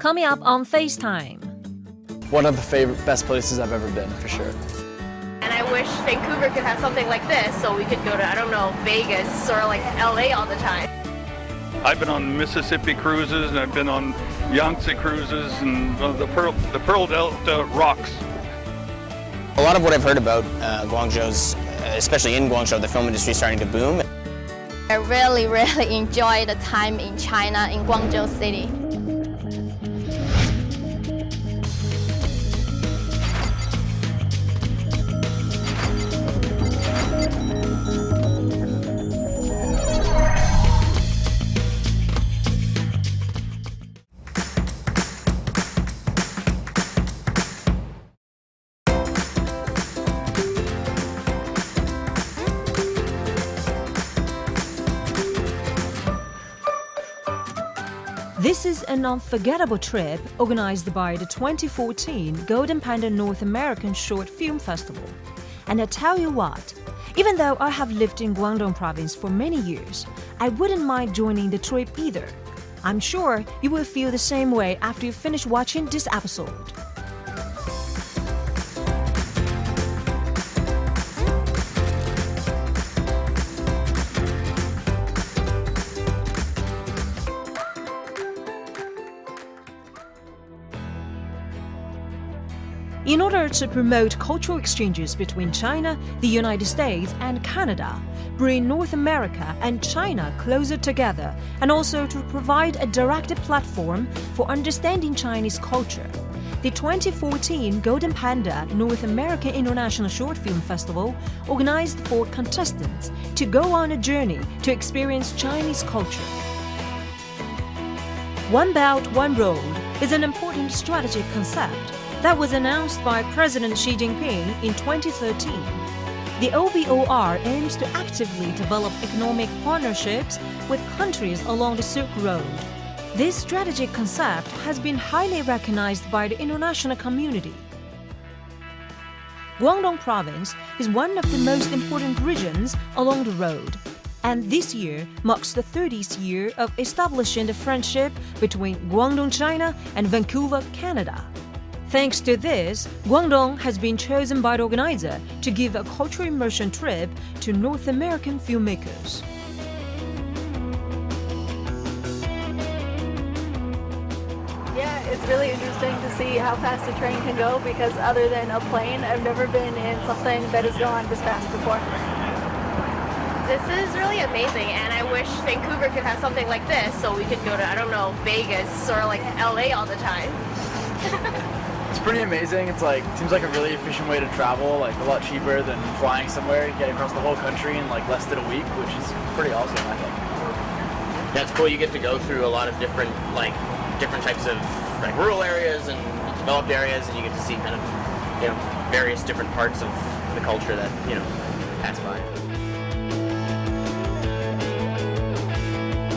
Coming up on FaceTime. One of the best places I've ever been, for sure. And I wish Vancouver could have something like this so we could go to, I don't know, Vegas or like LA all the time. I've been on Mississippi cruises and I've been on Yangtze cruises and the Pearl Delta rocks. A lot of what I've heard about Guangzhou's, especially in Guangzhou, the film industry is starting to boom. I really enjoyed the time in China, in Guangzhou City. This is an unforgettable trip organized by the 2014 Golden Panda North American Short Film Festival. And I tell you what, even though I have lived in Guangdong province for many years, I wouldn't mind joining the trip either. I'm sure you will feel the same way after you finish watching this episode. In order to promote cultural exchanges between China, the United States, and Canada, bring North America and China closer together, and also to provide a direct platform for understanding Chinese culture, the 2014 Golden Panda North American International Short Film Festival organized for contestants to go on a journey to experience Chinese culture. One Belt, One Road is an important strategic concept that was announced by President Xi Jinping in 2013. The OBOR aims to actively develop economic partnerships with countries along the Silk Road. This strategic concept has been highly recognized by the international community. Guangdong Province is one of the most important regions along the road, and this year marks the 30th year of establishing the friendship between Guangdong, China and Vancouver, Canada. Thanks to this, Guangdong has been chosen by the organizer to give a cultural immersion trip to North American filmmakers. Yeah, it's really interesting to see how fast a train can go because other than a plane, I've never been in something that has gone this fast before. This is really amazing and I wish Vancouver could have something like this so we could go to, I don't know, Vegas or like LA all the time. It's pretty amazing. It's like, seems like a really efficient way to travel, like a lot cheaper than flying somewhere. You get across the whole country in like less than a week, which is pretty awesome, I think. That's cool. You get to go through a lot of different types of like rural areas and developed areas, and you get to see kind of, various different parts of the culture that, pass by.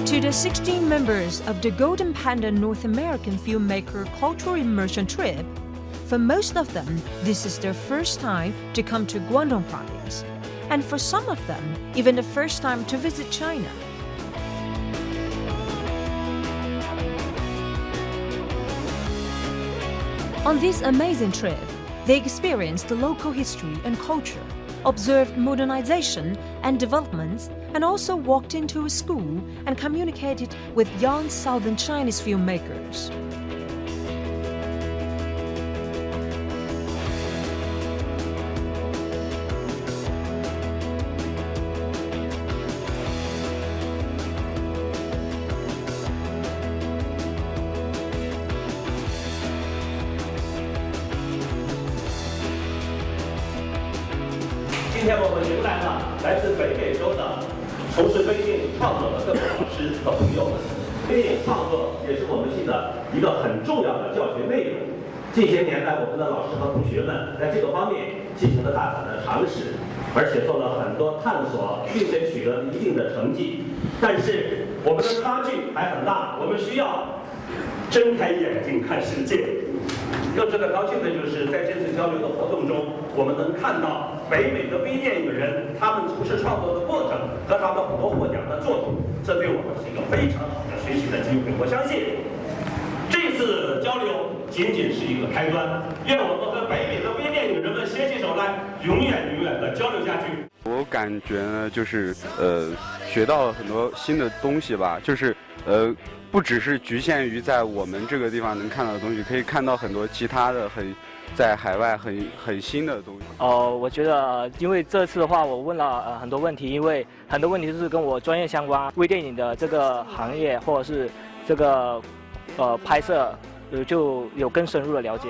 To the 16 members of the Golden Panda North American Filmmaker Cultural Immersion Trip, for most of them, this is their first time to come to Guangdong Province, and for some of them, even the first time to visit China. On this amazing trip, they experienced the local history and culture, observed modernization and developments, and also walked into a school and communicated with young Southern Chinese filmmakers.今天我们迎来了来自北美洲的从事微电影创作的各位老师和朋友们。微电影创作也是我们系的一个很重要的教学内容。近些年来，我们的老师和同学们在这个方面进行了大胆的尝试，而且做了很多探索，并且取得了一定的成绩。但是我们的差距还很大，我们需要睁开眼睛看世界。更值得高兴的就是在这次交流的活动中，我们能看到北美的微电影人他们从事创作的过程和他们很多获奖的作品，这对我们是一个非常好的学习的机会。我相信这次交流仅仅是一个开端。愿我们和北美的微电影人们携起手来，永远永远的交流下去。我感觉呢，就是学到了很多新的东西吧，就是不只是局限于在我们这个地方能看到的东西，可以看到很多其他的在海外很新的东西。我觉得因为这次的话，我问了很多问题，因为很多问题是跟我专业相关，微电影的这个行业或者是这个拍摄，就有更深入的了解。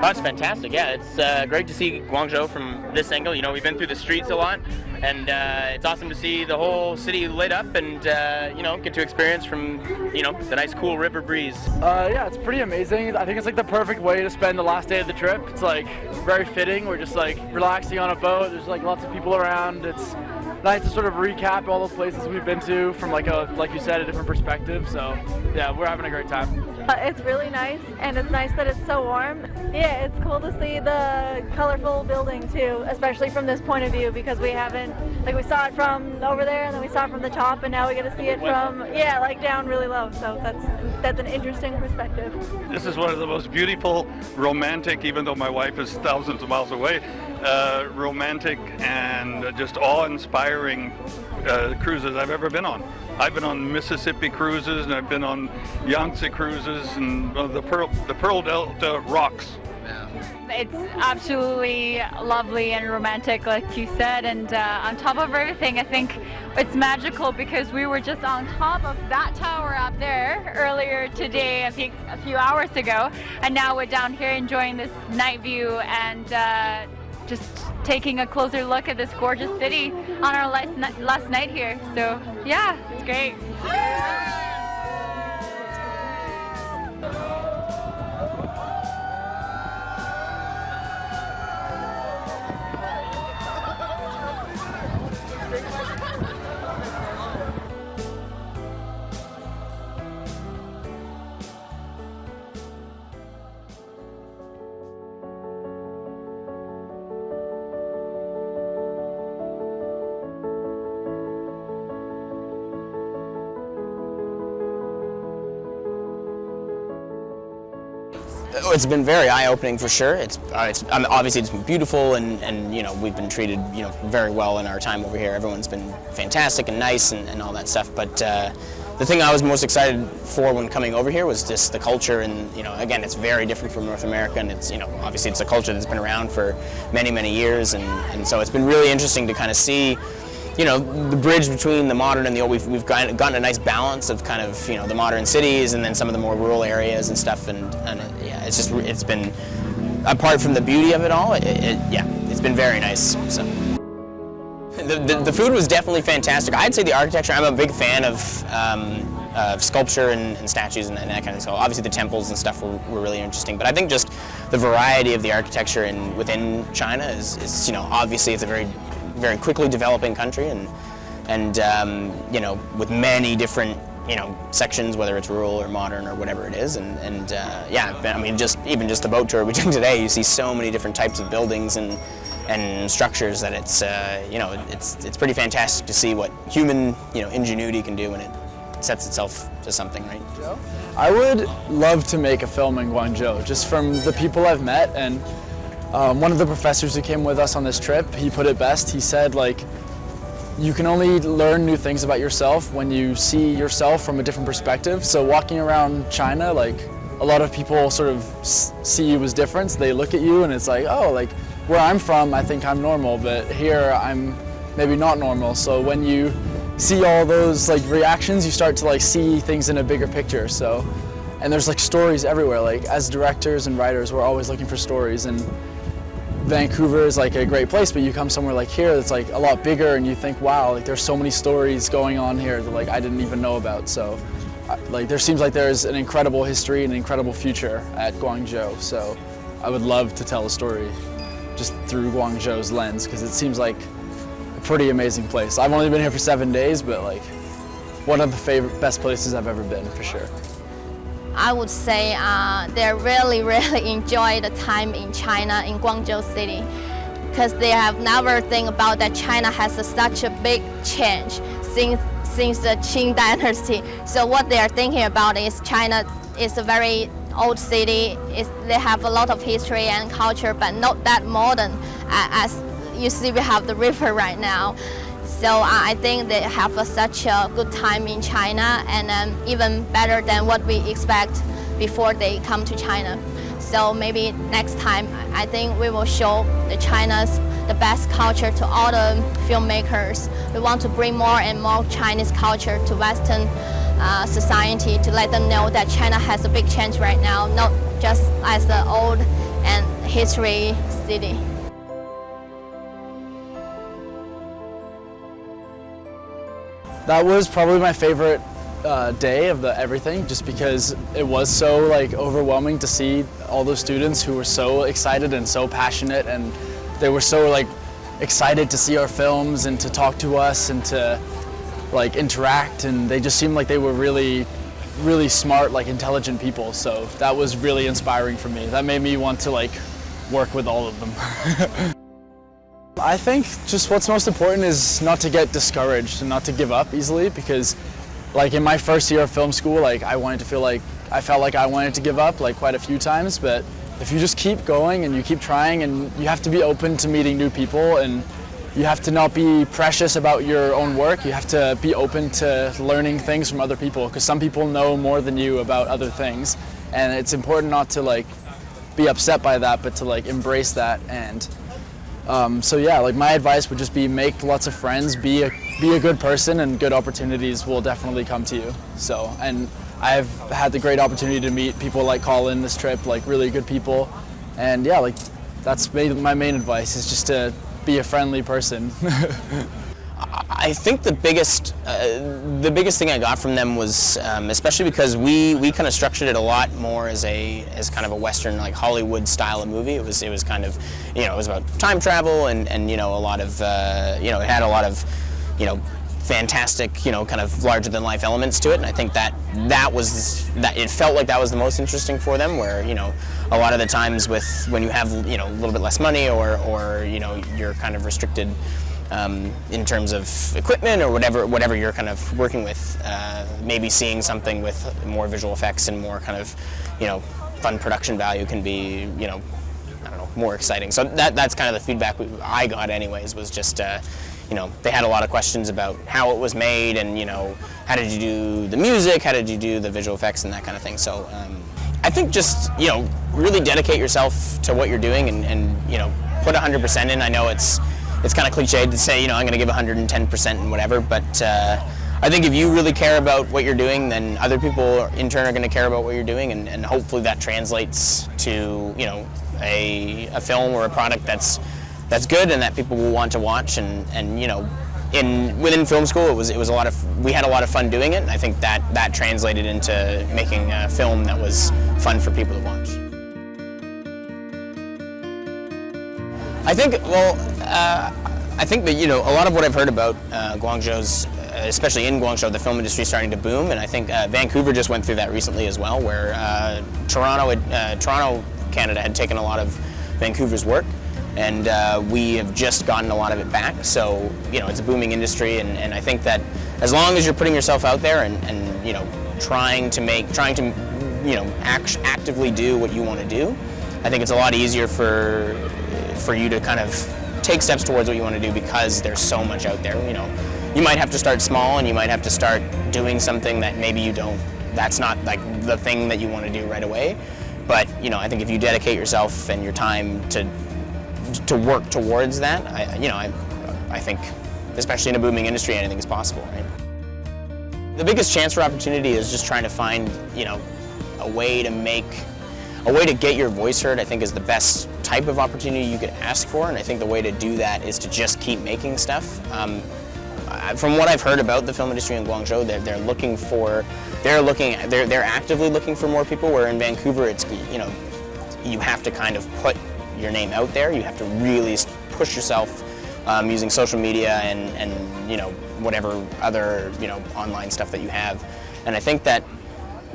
That's fantastic. Yeah, it's great to see Guangzhou from this angle. You know, we've been through the streets a lot, and it's awesome to see the whole city lit up and, you know, get to experience from, you know, the nice cool river breeze. Yeah, it's pretty amazing. I think it's like the perfect way to spend the last day of the trip. It's like very fitting. We're just like relaxing on a boat. There's like lots of people around. It's nice to sort of recap all the places we've been to from like you said, a different perspective. So yeah, we're having a great time. It's really nice, and it's nice that it's so warm. Yeah, it's cool to see the colorful building too, especially from this point of view, because we haven't, like, we saw it from over there and then we saw it from the top, and now we get to see it from, yeah, like down really low. So that's an interesting perspective. This is one of the most beautiful, romantic, even though my wife is thousands of miles away, romantic and just awe-inspiring cruises I've ever been on. I've been on Mississippi cruises, and I've been on Yangtze cruises, and the Pearl Delta rocks. It's absolutely lovely and romantic, like you said, and on top of everything, I think it's magical because we were just on top of that tower up there earlier today, I think a few hours ago, and now we're down here enjoying this night view and just taking a closer look at this gorgeous city on our last night here. So yeah, it's great. It's been very eye-opening for sure. Obviously it's been beautiful, and you know, we've been treated, you know, very well in our time over here. Everyone's been fantastic and nice and all that stuff. But the thing I was most excited for when coming over here was just the culture, and you know, again, it's very different from North America, and it's, you know, obviously it's a culture that's been around for many years, and so it's been really interesting to kind of see, you know, the bridge between the modern and the old. We've gotten a nice balance of kind of, you know, the modern cities and then some of the more rural areas and stuff, and yeah, it's been, apart from the beauty of it all, yeah, it's been very nice. So the food was definitely fantastic. I'd say the architecture, I'm a big fan of sculpture and statues and that kind of thing. So obviously the temples and stuff were really interesting, but I think just the variety of the architecture within China is, you know, obviously it's a very quickly developing country, and you know, with many different, you know, sections, whether it's rural or modern or whatever it is, and yeah, I mean, even just the boat tour we took today, you see so many different types of buildings and structures that it's you know, it's pretty fantastic to see what human, you know, ingenuity can do when it sets itself to something, right? I would love to make a film in Guangzhou, just from the people I've met, and one of the professors who came with us on this trip, he put it best. He said, like, you can only learn new things about yourself when you see yourself from a different perspective. So walking around China, like, a lot of people sort of see you as different. They look at you and it's like, oh, like, where I'm from, I think I'm normal, but here I'm maybe not normal. So when you see all those, like, reactions, you start to, like, see things in a bigger picture. So, and there's, like, stories everywhere. Like, as directors and writers, we're always looking for stories, and Vancouver is like a great place, but you come somewhere like here that's like a lot bigger, and you think, wow, like there's so many stories going on here that, like, I didn't even know about. So like there seems like there's an incredible history and an incredible future at Guangzhou. So I would love to tell a story just through Guangzhou's lens, because it seems like a pretty amazing place. I've only been here for 7 days, but like one of the best places I've ever been, for sure. I would say they really enjoy the time in China, in Guangzhou city, because they have never think about that China has such a big change since the Qing dynasty. So what they are thinking about is China is a very old city. They have a lot of history and culture, but not that modern as you see we have the river right now. So I think they have such a good time in China, and even better than what we expect before they come to China. So maybe next time, I think we will show the best culture to all the filmmakers. We want to bring more and more Chinese culture to Western society, to let them know that China has a big change right now, not just as the old and history city. That was probably my favorite day of everything, just because it was so like overwhelming to see all those students who were so excited and so passionate, and they were so like excited to see our films and to talk to us and to like interact, and they just seemed like they were really smart, like intelligent people. So that was really inspiring for me. That made me want to like work with all of them. I think just what's most important is not to get discouraged and not to give up easily, because like in my first year of film school, like I felt like I wanted to give up like quite a few times, but if you just keep going and you keep trying, and you have to be open to meeting new people, and you have to not be precious about your own work. You have to be open to learning things from other people, because some people know more than you about other things, and it's important not to like be upset by that, but to like embrace that. And so yeah, like my advice would just be make lots of friends, be a good person, and good opportunities will definitely come to you. So, and I've had the great opportunity to meet people like Colin this trip, like really good people, and yeah, like that's my main advice, is just to be a friendly person. I think the biggest thing I got from them was, especially because we kind of structured it a lot more as kind of a Western, like Hollywood style of movie. It was kind of, it was about time travel and a lot of it had a lot of fantastic, kind of larger than life elements to it. And I think that it felt like that was the most interesting for them, where a lot of the times when you have a little bit less money, or you're kind of restricted in terms of equipment or whatever you're kind of working with, maybe seeing something with more visual effects and more kind of fun production value can be I don't know, more exciting. So that's kind of the feedback I got anyways, was just they had a lot of questions about how it was made, and how did you do the music, how did you do the visual effects and that kind of thing. So I think just really dedicate yourself to what you're doing, and put 100% in. I know it's kind of cliched to say I'm going to give 110% and whatever, but I think if you really care about what you're doing, then other people in turn are going to care about what you're doing, and hopefully that translates to a film or a product that's good and that people will want to watch. And within film school, we had a lot of fun doing it, and I think that translated into making a film that was fun for people to watch. I think that a lot of what I've heard about Guangzhou's, especially in Guangzhou, the film industry is starting to boom, and I think Vancouver just went through that recently as well, where Toronto, Canada had taken a lot of Vancouver's work, and we have just gotten a lot of it back. So it's a booming industry, and I think that as long as you're putting yourself out there and trying to actively do what you want to do, I think it's a lot easier for you to kind of take steps towards what you want to do, because there's so much out there. You might have to start small, and you might have to start doing something that maybe that's not like the thing that you want to do right away. But I think if you dedicate yourself and your time to work towards that, I think, especially in a booming industry, anything is possible, right? The biggest chance for opportunity is just trying to find, a way to get your voice heard. I think is the best type of opportunity you could ask for, and I think the way to do that is to just keep making stuff. From what I've heard about the film industry in Guangzhou, they're looking for they're actively looking for more people, where in Vancouver it's, you know, you have to kind of put your name out there. You have to really push yourself using social media and you know, whatever other, you know, online stuff that you have. And I think that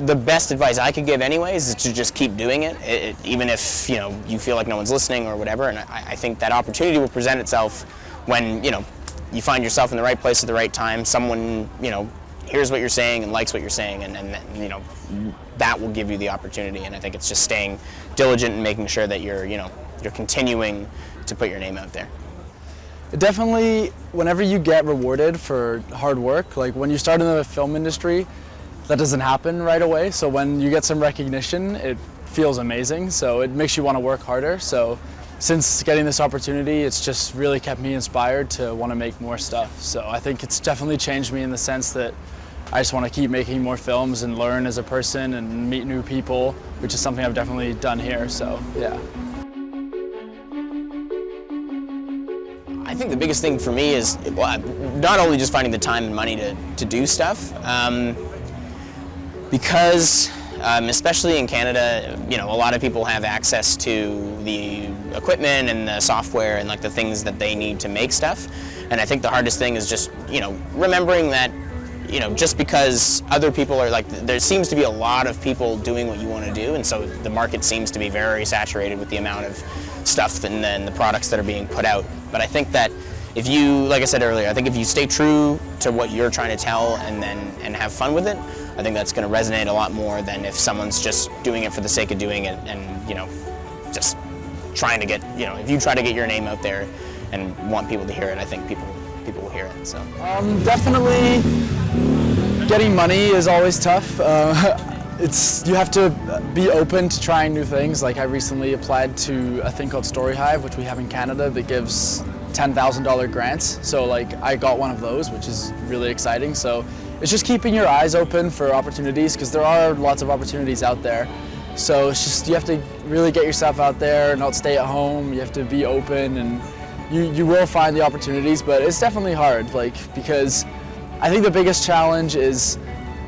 the best advice I could give anyways is to just keep doing it, even if, you know, you feel like no one's listening or whatever. And I think that opportunity will present itself when, you know, you find yourself in the right place at the right time. Someone, you know, hears what you're saying and likes what you're saying, and you know, that will give you the opportunity. And I think it's just staying diligent and making sure that you're, you know, you're continuing to put your name out there. Definitely, whenever you get rewarded for hard work, like when you start in the film industry, that doesn't happen right away. So when you get some recognition, it feels amazing. So it makes you want to work harder. So since getting this opportunity, it's just really kept me inspired to want to make more stuff. So I think it's definitely changed me in the sense that I just want to keep making more films and learn as a person and meet new people, which is something I've definitely done here. So yeah. I think the biggest thing for me is, well, not only just finding the time and money to do stuff, because especially in Canada, you know, a lot of people have access to the equipment and the software and like the things that they need to make stuff. And I think the hardest thing is just, you know, remembering that, you know, just because other people are like, there seems to be a lot of people doing what you want to do, and so the market seems to be very saturated with the amount of stuff and then the products that are being put out. But I think that if you, like I said earlier, I think if you stay true to what you're trying to tell and have fun with it, I think that's going to resonate a lot more than if someone's just doing it for the sake of doing it and, you know, just trying to get, you know, if you try to get your name out there and want people to hear it, I think people will hear it. So definitely getting money is always tough. You have to be open to trying new things. Like I recently applied to a thing called Story Hive, which we have in Canada, that gives $10,000 grants. So like I got one of those, which is really exciting. So it's just keeping your eyes open for opportunities, because there are lots of opportunities out there. So it's just, you have to really get yourself out there, not stay at home. You have to be open, and you will find the opportunities, but it's definitely hard, like, because I think the biggest challenge is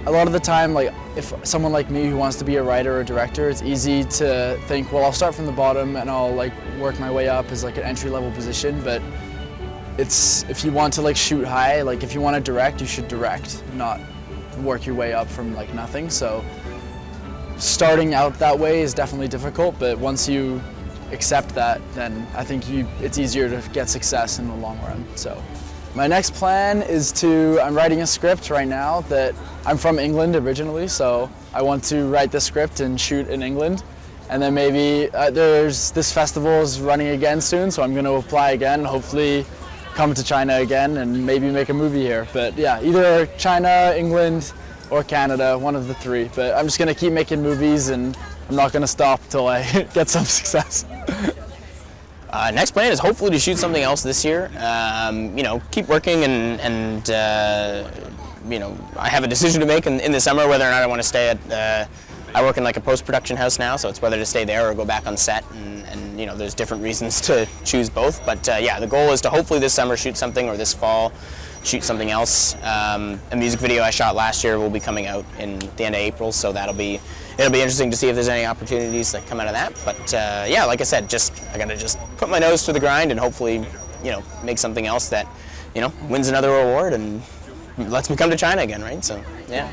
a lot of the time, like if someone like me who wants to be a writer or director, it's easy to think, well, I'll start from the bottom and I'll like work my way up as like an entry-level position. But it's, if you want to like shoot high, like if you want to direct, you should direct, not work your way up from like nothing. So starting out that way is definitely difficult, but once you accept that, then I think it's easier to get success in the long run. So my next plan is I'm writing a script right now that, I'm from England originally, so I want to write the script and shoot in England. And then maybe this festival is running again soon, so I'm going to apply again, hopefully come to China again and maybe make a movie here. But yeah, either China, England, or Canada, one of the three. But I'm just going to keep making movies, and I'm not going to stop till I get some success. Next plan is hopefully to shoot something else this year. You know, keep working and you know, I have a decision to make in the summer whether or not I want to stay at, I work in like a post-production house now, so it's whether to stay there or go back on set, and you know, there's different reasons to choose both. But yeah, the goal is to hopefully this summer shoot something, or this fall shoot something else. A music video I shot last year will be coming out in the end of April, so it'll be interesting to see if there's any opportunities that come out of that. But yeah, like I said, I gotta just put my nose to the grind and hopefully, you know, make something else that, you know, wins another award and lets me come to China again, right? So yeah.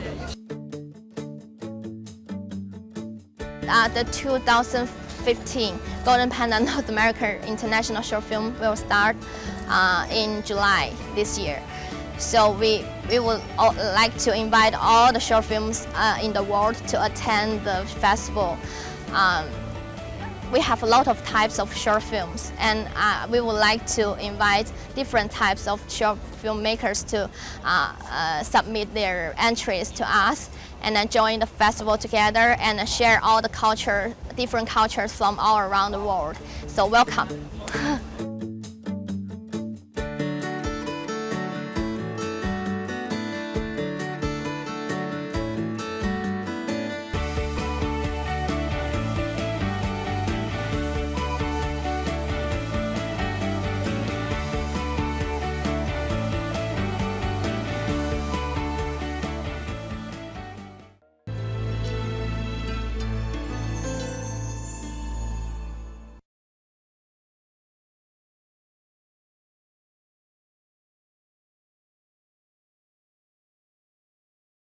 The 2015 Golden Panda North America International Short Film will start in July this year. So we would like to invite all the short films in the world to attend the festival. We have a lot of types of short films, and we would like to invite different types of short filmmakers to submit their entries to us, and then join the festival together and share all the different cultures from all around the world. So welcome.